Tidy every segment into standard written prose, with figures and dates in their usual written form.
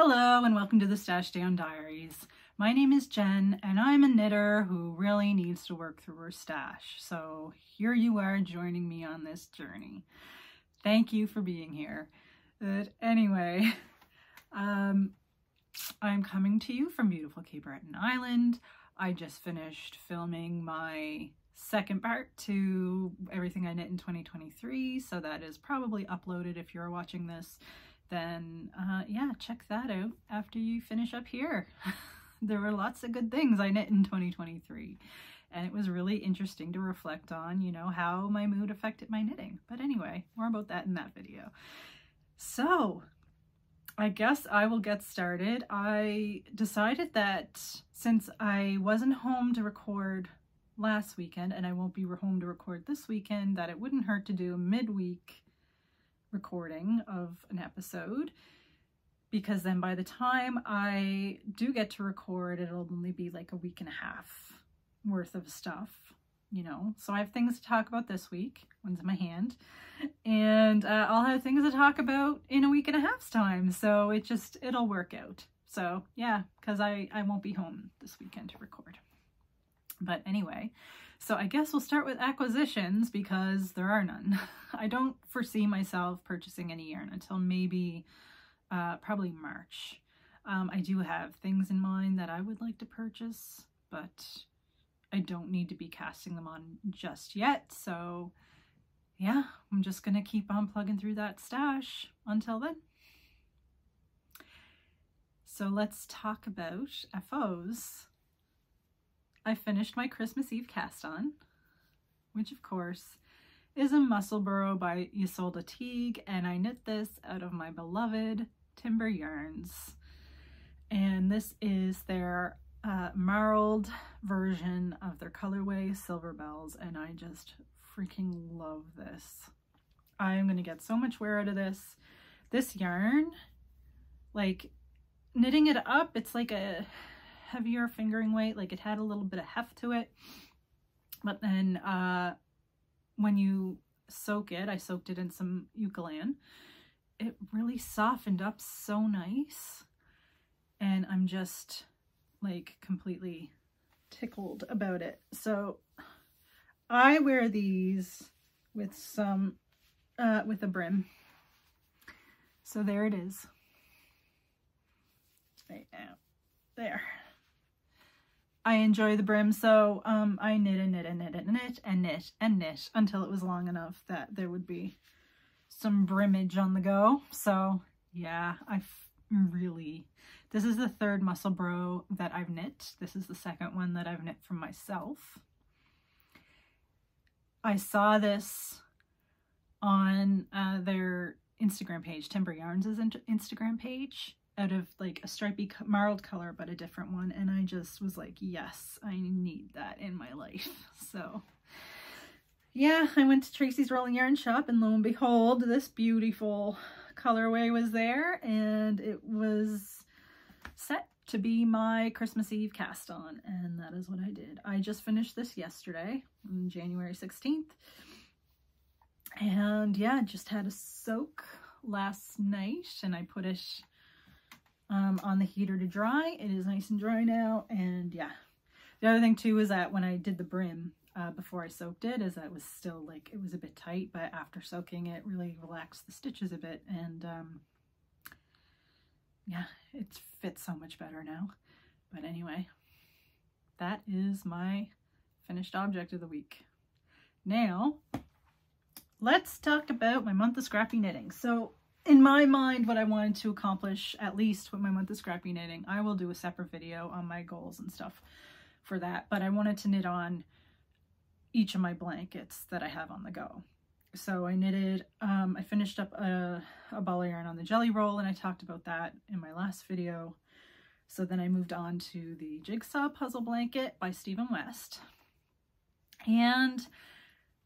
Hello and welcome to the Stashdown Diaries. My name is Jen and I'm a knitter who really needs to work through her stash. So here you are joining me on this journey. Thank you for being here. But anyway, I'm coming to you from beautiful Cape Breton Island. I just finished filming my second part to everything I knit in 2023. So that is probably uploaded if you're watching this. Then yeah, check that out after you finish up here. There were lots of good things I knit in 2023 and it was really interesting to reflect on, you know, how my mood affected my knitting. But anyway, more about that in that video. So I guess I will get started. I decided that since I wasn't home to record last weekend and I won't be home to record this weekend, that it wouldn't hurt to do a midweek recording of an episode, because then by the time I do get to record, it'll only be like a week and a half worth of stuff, you know. So I have things to talk about this week, one's in my hand, and I'll have things to talk about in a week and a half's time, so it'll work out. So yeah, because I won't be home this weekend to record. But anyway, so I guess we'll start with acquisitions because there are none. I don't foresee myself purchasing any yarn until maybe probably March. I do have things in mind that I would like to purchase, but I don't need to be casting them on just yet. So yeah, I'm just gonna keep on plugging through that stash until then. So let's talk about FOs. I finished my Christmas Eve Caston, which of course is a Muscle Burrow by Isolde Teague, and I knit this out of my beloved Timber Yarns. And this is their marled version of their colorway, Silver Bells, and I just freaking love this. I'm gonna get so much wear out of this. This yarn, like knitting it up, it's like a heavier fingering weight, like it had a little bit of heft to it, but then when you soak it, I soaked it in some eucalyptus, it really softened up so nice, and I'm just like completely tickled about it. So I wear these with some with a brim, so there it is right now, there. I enjoy the brim, so I knit and knit and knit and knit and knit and knit until it was long enough that there would be some brimage on the go. So yeah, this is the third Muscle Burrow that I've knit. This is the second one that I've knit for myself. I saw this on their Instagram page, Timber Yarns' Instagram page, out of like a stripy marled color, but a different one. And I just was like, yes, I need that in my life. So yeah, I went to Tracy's Rolling Yarn Shop and lo and behold, this beautiful colorway was there and it was set to be my Christmas Eve cast on. And that is what I did. I just finished this yesterday on January 16th. And yeah, just had a soak last night and I put it on the heater to dry. It is nice and dry now. And yeah, the other thing too is that when I did the brim before I soaked it, is that it was still like, it was a bit tight, but after soaking it really relaxed the stitches a bit, and yeah, it fits so much better now. But anyway, that is my finished object of the week. Now let's talk about my month of scrappy knitting. So in my mind, what I wanted to accomplish, at least with my month of scrappy knitting, I will do a separate video on my goals and stuff for that, but I wanted to knit on each of my blankets that I have on the go. So I knitted, I finished up a ball of yarn on the jelly roll, and I talked about that in my last video. So then I moved on to the jigsaw puzzle blanket by Stephen West. And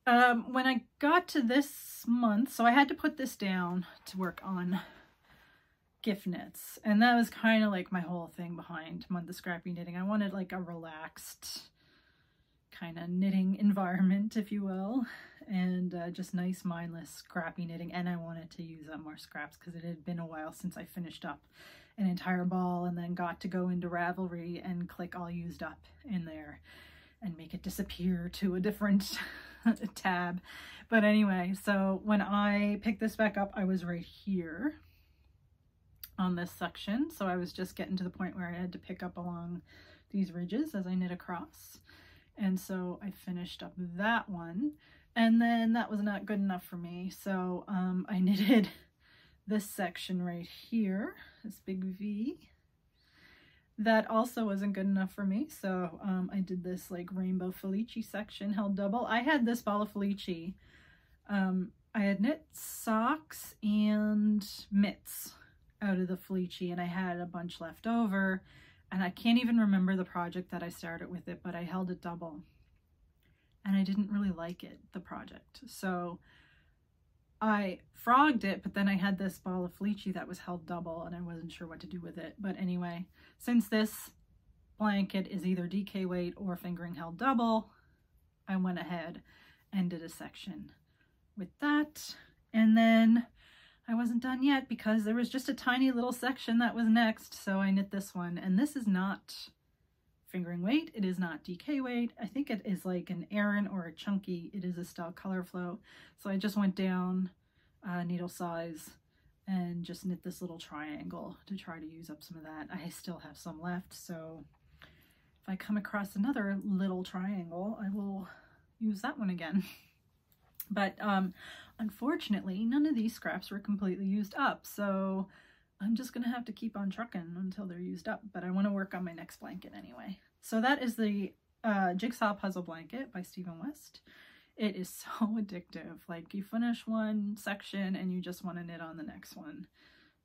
when I got to this month, so I had to put this down to work on gift knits, and that was kind of like my whole thing behind month of scrappy knitting. I wanted like a relaxed kind of knitting environment, if you will, and just nice mindless scrappy knitting. And I wanted to use up more scraps because it had been a while since I finished up an entire ball and then got to go into Ravelry and click all used up in there and make it disappear to a different tab. But anyway, so when I picked this back up, I was right here on this section. So I was just getting to the point where I had to pick up along these ridges as I knit across. And so I finished up that one, and then that was not good enough for me. So I knitted this section right here, this big V. That also wasn't good enough for me. So I did this like rainbow Felici section held double. I had this ball of Felici. I had knit socks and mitts out of the Felici, and I had a bunch left over. And I can't even remember the project that I started with it, but I held it double. And I didn't really like it, the project. So I frogged it, but then I had this ball of Felici that was held double, and I wasn't sure what to do with it. But anyway, since this blanket is either DK weight or fingering held double, I went ahead and did a section with that. And then I wasn't done yet because there was just a tiny little section that was next, so I knit this one. And this is not fingering weight, it is not DK weight. I think it is like an Aran or a chunky. It is a style color flow. So I just went down needle size and just knit this little triangle to try to use up some of that. I still have some left, so if I come across another little triangle, I will use that one again. But unfortunately, none of these scraps were completely used up, so I'm just going to have to keep on trucking until they're used up. But I want to work on my next blanket anyway. So that is the Jigsaw Puzzle Blanket by Stephen West. It is so addictive. Like, you finish one section and you just want to knit on the next one.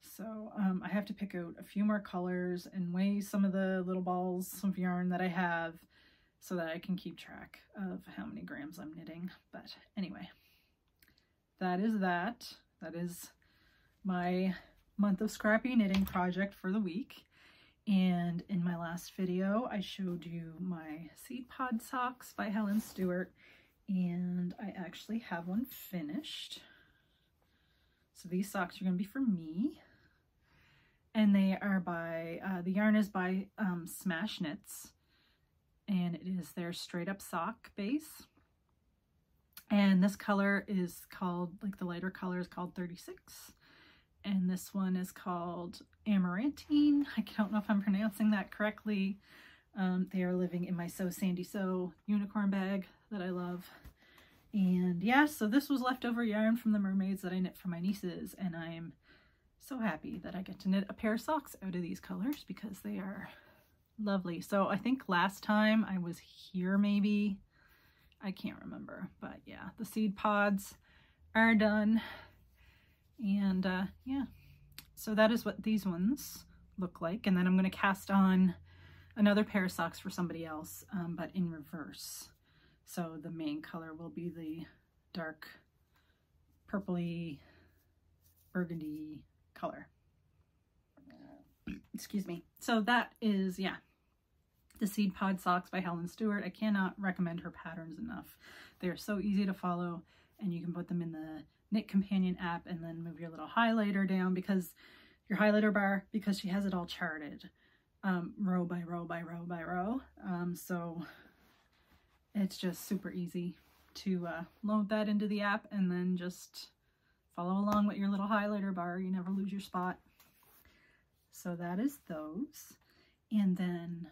So I have to pick out a few more colors and weigh some of the little balls of yarn that I have, so that I can keep track of how many grams I'm knitting. But anyway, that is that. That is my month of scrappy knitting project for the week. And in my last video, I showed you my seed pod socks by Helen Stewart, and I actually have one finished. So these socks are going to be for me, and they are by, the yarn is by Smash Knits, and it is their straight up sock base. And this color is called, like the lighter color is called 36. And this one is called Amarantine. I don't know if I'm pronouncing that correctly. They are living in my So Sandy So unicorn bag that I love. And yeah, so this was leftover yarn from the mermaids that I knit for my nieces. And I'm so happy that I get to knit a pair of socks out of these colors because they are lovely. So I think last time I was here, maybe, I can't remember, but yeah, the seed pods are done. And yeah, so that is what these ones look like. And then I'm going to cast on another pair of socks for somebody else, but in reverse. So the main color will be the dark purpley burgundy color. Excuse me. So that is, yeah, the Seed Pod Socks by Helen Stewart. I cannot recommend her patterns enough. They are so easy to follow, and you can put them in the Knit Companion app and then move your little highlighter down, because your highlighter bar, because she has it all charted row by row by row by row. So it's just super easy to load that into the app and then just follow along with your little highlighter bar. You never lose your spot. So that is those. And then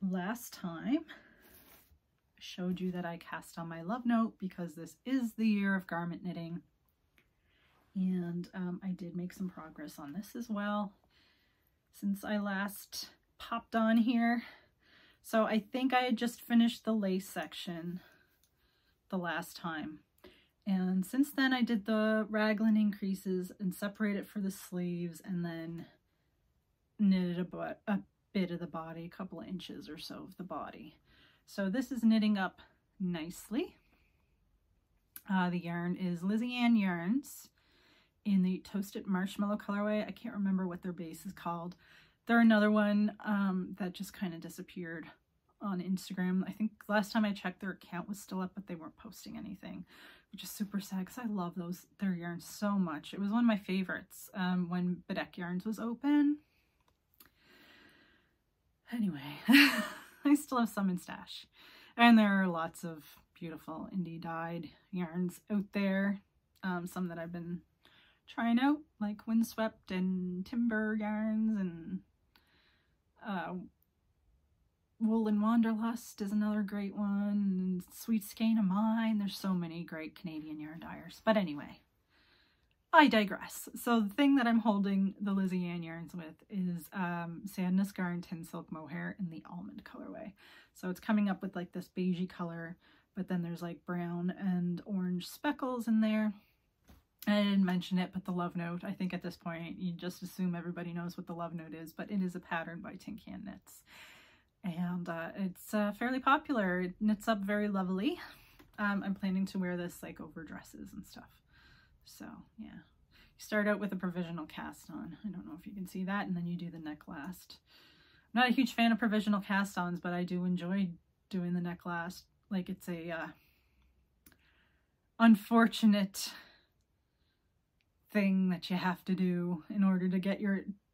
last time I showed you that I cast on my love note, because this is the year of garment knitting. And I did make some progress on this as well since I last popped on here. So I think I had just finished the lace section the last time. And since then I did the raglan increases and separated for the sleeves, and then knitted a bit of the body, a couple of inches or so of the body. So this is knitting up nicely. The yarn is Lizzie Ann Yarns in the Toasted Marshmallow colorway. I can't remember what their base is called. They're another one that just kind of disappeared on Instagram. I think last time I checked their account was still up, but they weren't posting anything. which is super sad because I love their yarns so much. It was one of my favorites when Bedeck Yarns was open. Anyway, I still have some in stash. And there are lots of beautiful indie dyed yarns out there. Some that I've been trying out, like Windswept and Timber yarns, and Woolen Wanderlust is another great one, and Sweet Skein of Mine. There's so many great Canadian yarn dyers. But anyway, I digress. So the thing that I'm holding the Lizzie Ann yarns with is Sadness Garn Tin Silk Mohair in the almond colorway. So it's coming up with like this beigey color, but then there's like brown and orange speckles in there. I didn't mention it, but the love note, I think at this point you just assume everybody knows what the love note is, but it is a pattern by Tin Can Knits. And it's fairly popular. It knits up very lovely. I'm planning to wear this like over dresses and stuff. So yeah, you start out with a provisional cast on. I don't know if you can see that, and then you do the neck last. I'm not a huge fan of provisional cast ons, but I do enjoy doing the neck last. Like, it's a unfortunate thing that you have to do in order to get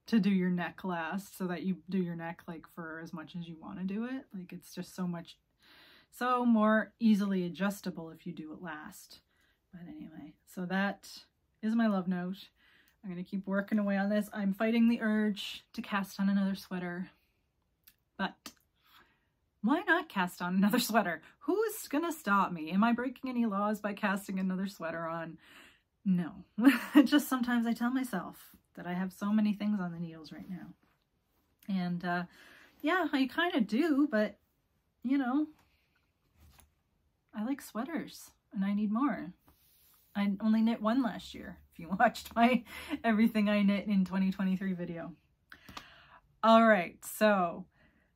to do your neck last, so that you do your neck like for as much as you want to do it. Like, it's just so more easily adjustable if you do it last. But anyway, so that is my love note. I'm going to keep working away on this. I'm fighting the urge to cast on another sweater, but why not cast on another sweater? Who's going to stop me? Am I breaking any laws by casting another sweater on? No. Just sometimes I tell myself that I have so many things on the needles right now. And yeah, I kind of do, but you know, I like sweaters and I need more. I only knit one last year, if you watched my everything I knit in 2023 video. All right, so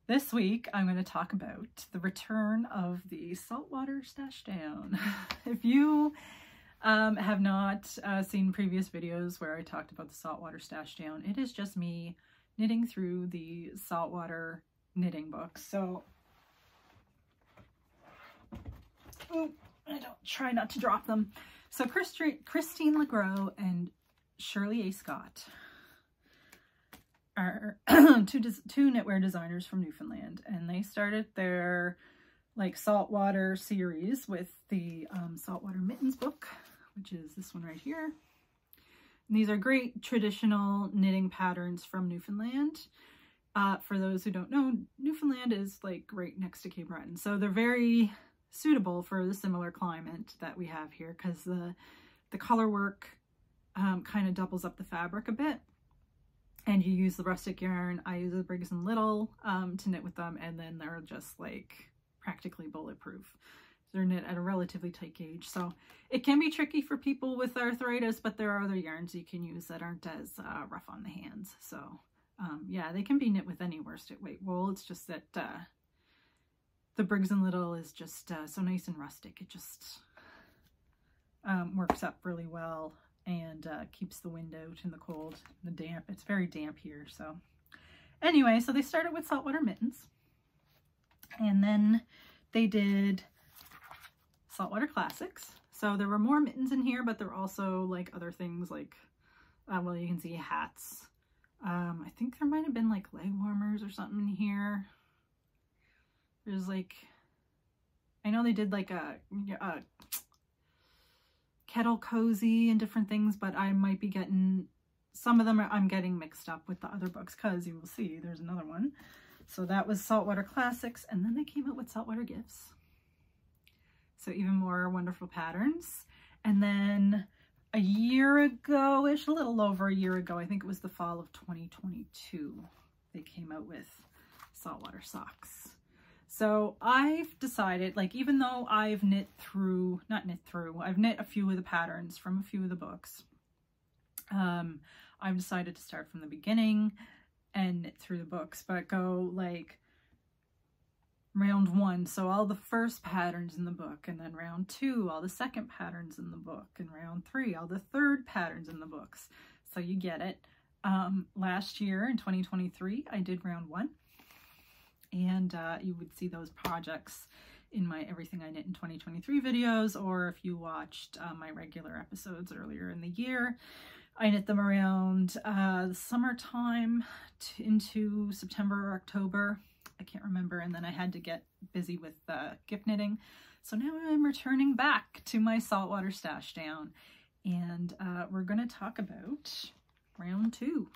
this week I'm going to talk about the return of the Saltwater Stash-down. If you have not seen previous videos where I talked about the Saltwater Stash-down, it is just me knitting through the saltwater knitting books. So, oh, try not to drop them. So Christine LeGros and Shirley A. Scott are two knitwear designers from Newfoundland, and they started their like saltwater series with the Saltwater Mittens book, which is this one right here. And these are great traditional knitting patterns from Newfoundland. For those who don't know, Newfoundland is like right next to Cape Breton, so they're very suitable for the similar climate that we have here, because the color work kind of doubles up the fabric a bit, and you use the rustic yarn. I use the Briggs & Little to knit with them, and then they're just like practically bulletproof. They're knit at a relatively tight gauge, so it can be tricky for people with arthritis, but there are other yarns you can use that aren't as rough on the hands. So yeah, they can be knit with any worsted weight wool. It's just that the Briggs & Little is just so nice and rustic. It just works up really well and keeps the wind out and the cold, the damp. It's very damp here. So anyway, so they started with Saltwater Mittens, and then they did Saltwater Classics. So there were more mittens in here, but there were also like other things like, well, you can see hats. I think there might have been like leg warmers or something in here. There's like, I know they did like a kettle cozy and different things, but I might be getting, some of them I'm getting mixed up with the other books, because you will see there's another one. So that was Saltwater Classics, and then they came out with Saltwater Gifts. So even more wonderful patterns. And then a year ago-ish, a little over a year ago, I think it was the fall of 2022, they came out with Saltwater Socks. So I've decided, like, even though I've I've knit a few of the patterns from a few of the books, I've decided to start from the beginning and knit through the books, but go like round 1, so all the first patterns in the book, and then round 2, all the second patterns in the book, and round 3, all the third patterns in the books. So you get it. Last year in 2023, I did round 1. And you would see those projects in my Everything I Knit in 2023 videos, or if you watched my regular episodes earlier in the year. I knit them around the summertime into September or October. I can't remember, and then I had to get busy with gift knitting. So now I'm returning back to my Saltwater Stash-down, and we're going to talk about round 2.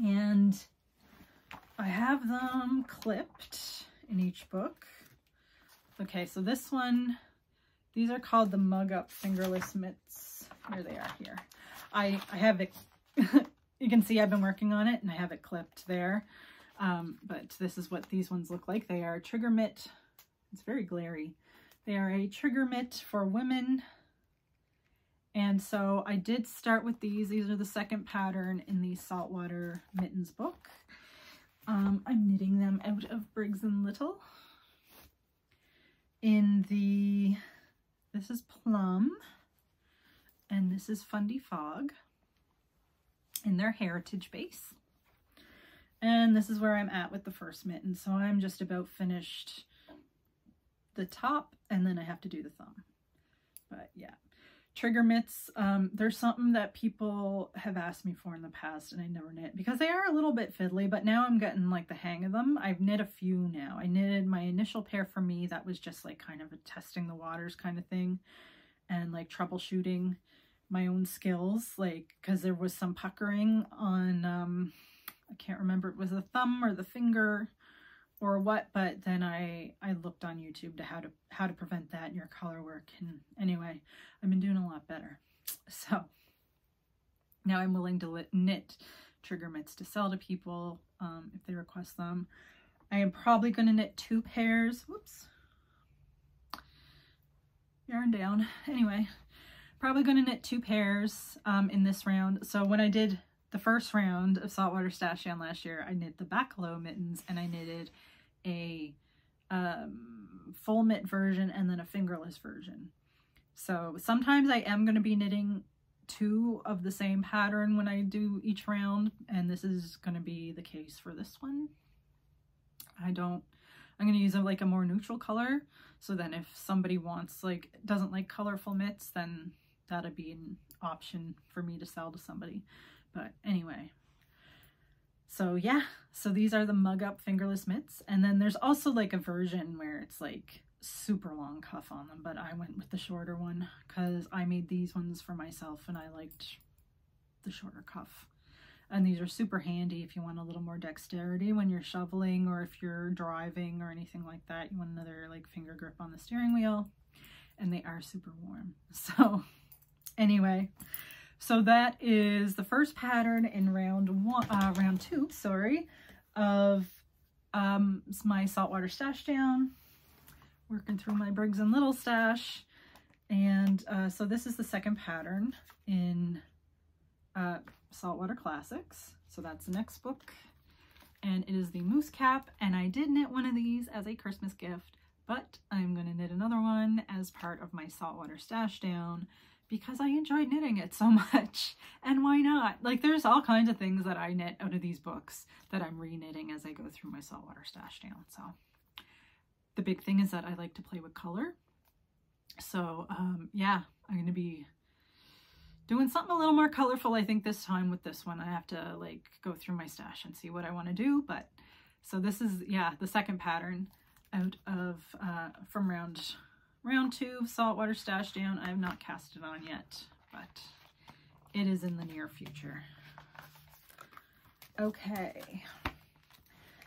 And I have them clipped in each book. Okay, so this one, these are called the Mug Up Fingerless Mitts. Here they are here. I have it, you can see I've been working on it and I have it clipped there. But this is what these ones look like. They are a trigger mitt. It's very glary. They are a trigger mitt for women. And so I did start with these. These are the second pattern in the Saltwater Mittens book. I'm knitting them out of Briggs & Little. This is Plum. And this is Fundy Fog in their Heritage base. And this is where I'm at with the first mitten. So I'm just about finished the top, and then I have to do the thumb. But yeah, trigger mitts, there's something that people have asked me for in the past and I never knit because they are a little bit fiddly, but now I'm getting like the hang of them. I've knit a few now. I knitted my initial pair for me. That was just like kind of a testing the waters kind of thing and like troubleshooting my own skills, like because there was some puckering on I can't remember if it was the thumb or the finger or what, but then I looked on YouTube to how to prevent that in your color work, and anyway, I've been doing a lot better. So now I'm willing to knit trigger mitts to sell to people if they request them. I am probably going to knit 2 pairs. Whoops, yarn down. Anyway, probably going to knit 2 pairs in this round. So when I did the first round of Saltwater Stash-down last year, I knit the back low mittens and I knitted a full mitt version and then a fingerless version. So sometimes I am going to be knitting 2 of the same pattern when I do each round, and this is going to be the case for this one. I'm going to use like a more neutral color, so then if somebody doesn't like colorful mitts, then that'd be an option for me to sell to somebody. But anyway, so yeah, so these are the Mug Up Fingerless Mitts. And then there's also like a version where it's like super long cuff on them, but I went with the shorter one because I made these ones for myself and I liked the shorter cuff. And these are super handy if you want a little more dexterity when you're shoveling, or if you're driving or anything like that. You want another like finger grip on the steering wheel, and they are super warm. So anyway, so that is the first pattern in round 2, sorry, of my Saltwater Stash-down. Working through my Briggs & Little stash. And so this is the second pattern in Saltwater Classics. So that's the next book. And it is the Moose Cap. And I did knit one of these as a Christmas gift, but I'm going to knit another one as part of my Saltwater Stash-down, because I enjoyed knitting it so much, and why not? Like, there's all kinds of things that I knit out of these books that I'm re-knitting as I go through my Saltwater Stash-down. So the big thing is that I like to play with color. So yeah, I'm going to be doing something a little more colorful, I think, this time with this one. I have to like go through my stash and see what I want to do. But so this is, yeah, the second pattern out of from round 2 of Saltwater Stash-down. I have not cast it on yet, but it is in the near future. Okay,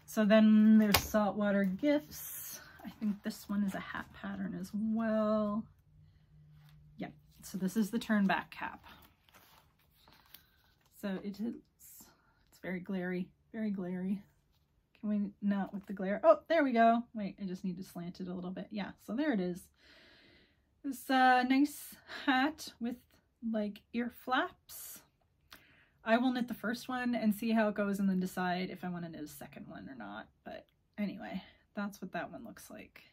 so then there's Saltwater Gifts. I think this one is a hat pattern as well. Yep, so this is the turn back cap. So it's very glary, very glary. Can we, not with the glare. Oh, there we go. Wait, I just need to slant it a little bit. Yeah, so there it is. This nice hat with like ear flaps. I will knit the first one and see how it goes and then decide if I want to knit a second one or not. But anyway, that's what that one looks like.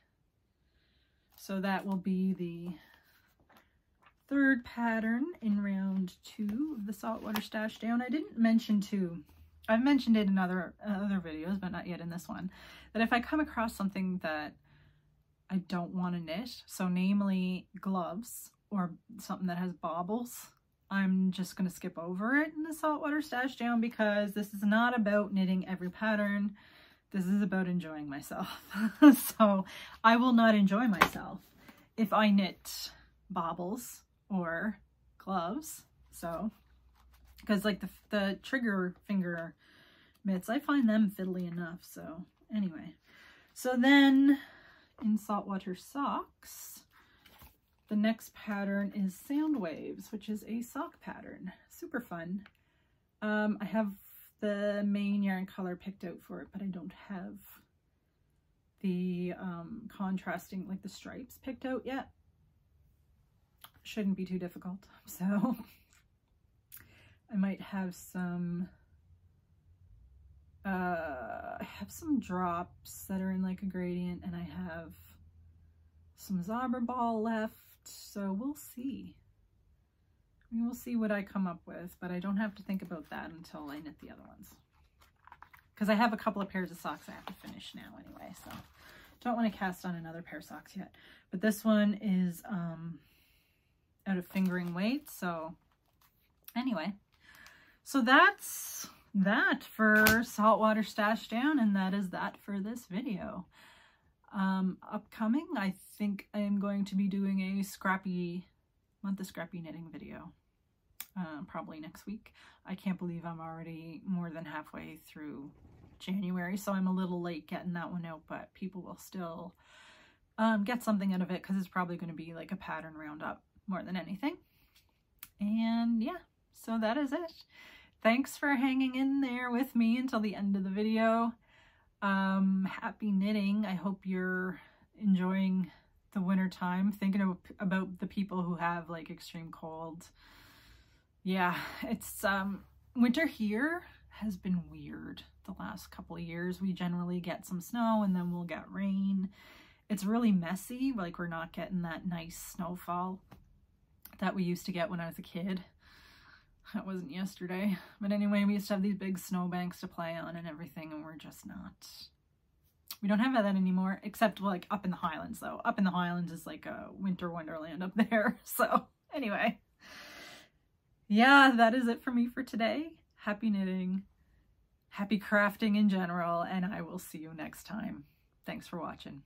So that will be the third pattern in round 2 of the Saltwater Stash-down. I didn't mention too, I've mentioned it in other videos, but not yet in this one, that if I come across something that I don't want to knit. So namely gloves or something that has baubles. I'm just going to skip over it in the Saltwater Stashdown because this is not about knitting every pattern. This is about enjoying myself. So I will not enjoy myself if I knit baubles or gloves. So, because like the trigger finger mitts, I find them fiddly enough. So anyway, so then in Saltwater Socks, the next pattern is Sound Waves, which is a sock pattern. Super fun. I have the main yarn color picked out for it, but I don't have the contrasting, like the stripes, picked out yet. Shouldn't be too difficult. So I might have some I have some drops that are in like a gradient, and I have some Zobber ball left, so we'll see. We'll see what I come up with, but I don't have to think about that until I knit the other ones. Because I have a couple of pairs of socks I have to finish now anyway, so don't want to cast on another pair of socks yet. But this one is out of fingering weight, so anyway. So that's that for Saltwater Stashdown, and that is that for this video. Upcoming, I think I am going to be doing a Scrappy knitting video. Probably next week. I can't believe I'm already more than halfway through January, so I'm a little late getting that one out, but people will still get something out of it because it's probably going to be like a pattern roundup more than anything. And yeah, so that is it. Thanks for hanging in there with me until the end of the video. Happy knitting. I hope you're enjoying the winter time, thinking about the people who have like extreme cold. Yeah, it's winter here has been weird the last couple of years. We generally get some snow and then we'll get rain. It's really messy, like we're not getting that nice snowfall that we used to get when I was a kid. That wasn't yesterday. But anyway, we used to have these big snowbanks to play on and everything, and we're just not. We don't have that anymore, except like up in the Highlands though. Up in the Highlands is like a winter wonderland up there. So anyway. Yeah, that is it for me for today. Happy knitting, happy crafting in general, and I will see you next time. Thanks for watching.